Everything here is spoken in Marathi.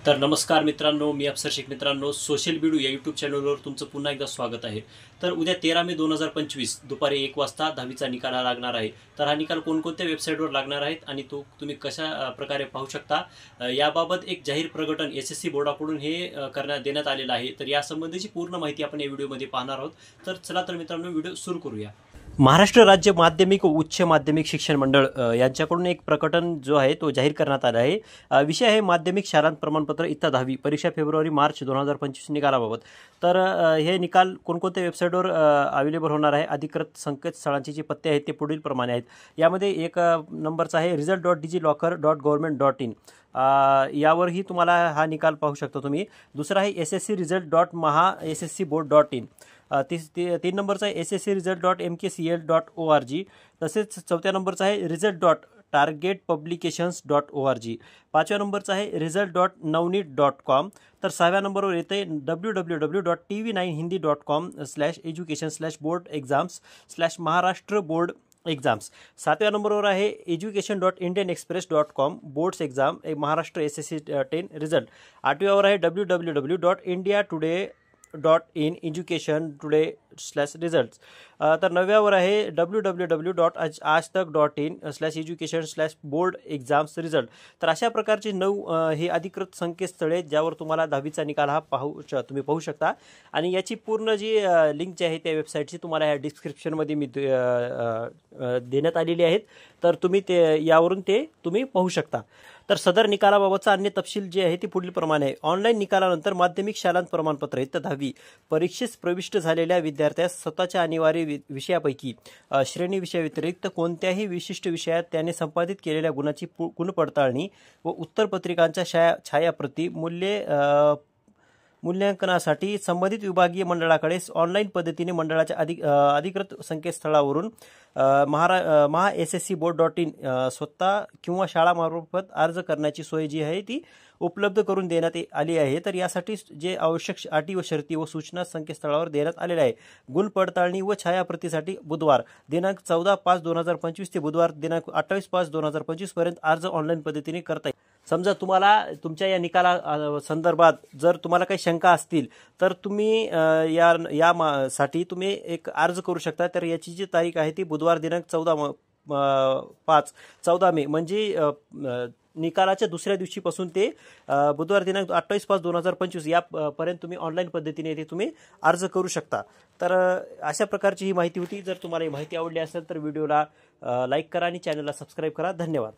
तर नमस्कार मित्रांनो, मी अफसर शेख. मित्रांनो, सोशल बीडू या यूट्यूब चॅनलवर तुमचं पुन्हा एकदा स्वागत आहे. तर उद्या 13 मे 2025 दुपारी 1 वाजता 10वीचा निकाल लागणार आहे. तर हा निकाल कोणकोणत्या वेबसाईटवर लागणार आहेत आणि तो तुम्ही कशा प्रकारे पाहू शकता, याबाबत एक जाहीर प्रकटन SSC बोर्डाकडून हे देण्यात आलेलं आहे. तर यासंबंधीची पूर्ण माहिती आपण या व्हिडिओमध्ये पाहणार आहोत. तर चला तर मित्रांनो, व्हिडिओ सुरू करूया. महाराष्ट्र राज्य माध्यमिक व उच्च माध्यमिक शिक्षण मंडळ यांच्याकडून एक प्रकटन जो आहे तो जाहीर करण्यात आला आहे. विषय आहे माध्यमिक शालांत प्रमाणपत्र इयत्ता 10वी परीक्षा फेब्रुवारी-मार्च 2025 निकालाबाबत. तर हे निकाल कोणकोणत्या वेबसाईटवर अवेलेबल होणार आहे, अधिकृत संकेतस्थळांचे जे पत्ते आहेत ते पुढील प्रमाणे आहेत. यामध्ये एक नंबरचा आहे result.digillocker.government.in. यावरही तुम्हाला हा निकाल पाहू शकता तुम्ही. दुसरा आहे sscresult.maha.sscboard.in. 3 नंबरचा आहे sscresult.mkcl.org. तसेच चौथ्या नंबरचा आहे result.targetpublications.org. 5व्या नंबरचा आहे result.navneet.com. तर 6व्या नंबरवर येते www.tv9hindi.com/education/board-exams/महाराष्ट्र बोर्ड एक्झाम्स. 7व्या नंबरवर आहे education.indianexpress.com boards exam Maharashtra SSC 10 result. 8व्यावर आहे www.indiatoday.in एज्युकेशन टुडे/रिझल्ट्स. तर 9व्यावर आहे www.aajtak.in/education/board exams रिझल्ट. तर अशा प्रकारचे 9 हे अधिकृत संकेतस्थळे ज्यावर तुम्हाला 10वीचा निकाल हा तुम्ही पाहू शकता. आणि याची पूर्ण जी लिंक जी आहे त्या वेबसाईटची तुम्हाला या डिस्क्रिप्शनमध्ये मी देण्यात आलेली आहेत. तर तुम्ही यावरून तुम्ही पाहू शकता. तर सदर निकालाबाबतचा अन्य तपशील जे आहे ते पुढील प्रमाणे आहे. ऑनलाईन निकालानंतर माध्यमिक शालांत प्रमाणपत्र इयत्ता 10वी परीक्षेस प्रविष्ट झालेल्या विद्यार्थ्यास स्वतःच्या अनिवार्य विषयापैकी श्रेणी विषयाव्यतिरिक्त कोणत्याही विशिष्ट विषयात त्याने संपादित केलेल्या गुणाची गुणपडताळणी व उत्तरपत्रिकांच्या छायाप्रती मूल्यांकनासाठी संबंधित विभागीय मंडळाकडे ऑनलाईन पद्धतीने मंडळाच्या अधिकृत संकेतस्थळावरून maha.sscboard.in स्वतः किंवा शाळामार्फत अर्ज करण्याची सोय जी आहे ती उपलब्ध करून देण्यात आली आहे. तर यासाठी जे आवश्यक अटी व शर्ती व सूचना संकेतस्थळावर देण्यात आलेल्या आहे. गुण पडताळणी व छायाप्रतीसाठी बुधवार दिनांक 14/5/2025 ते बुधवार दिनांक 28/5/2025 पर्यंत अर्ज ऑनलाईन पद्धतीने करता येईल. समजा तुम्हाला तुमच्या या निकाला संदर्भात जर तुम्हाला काही शंका असतील तर तुम्ही साठी तुम्ही एक अर्ज करू शकता. तर याची जी तारीख आहे ती बुधवार दिनांक 14 मे म्हणजे निकालाच्या दुसऱ्या दिवशीपासून ते बुधवार दिनांक 28/5/2025 यापर्यंत तुम्ही ऑनलाईन पद्धतीने ते तुम्ही अर्ज करू शकता. तर अशा प्रकारची ही माहिती होती. जर तुम्हाला ही माहिती आवडली असेल तर व्हिडिओला लाईक करा आणि चॅनलला सबस्क्राईब करा. धन्यवाद.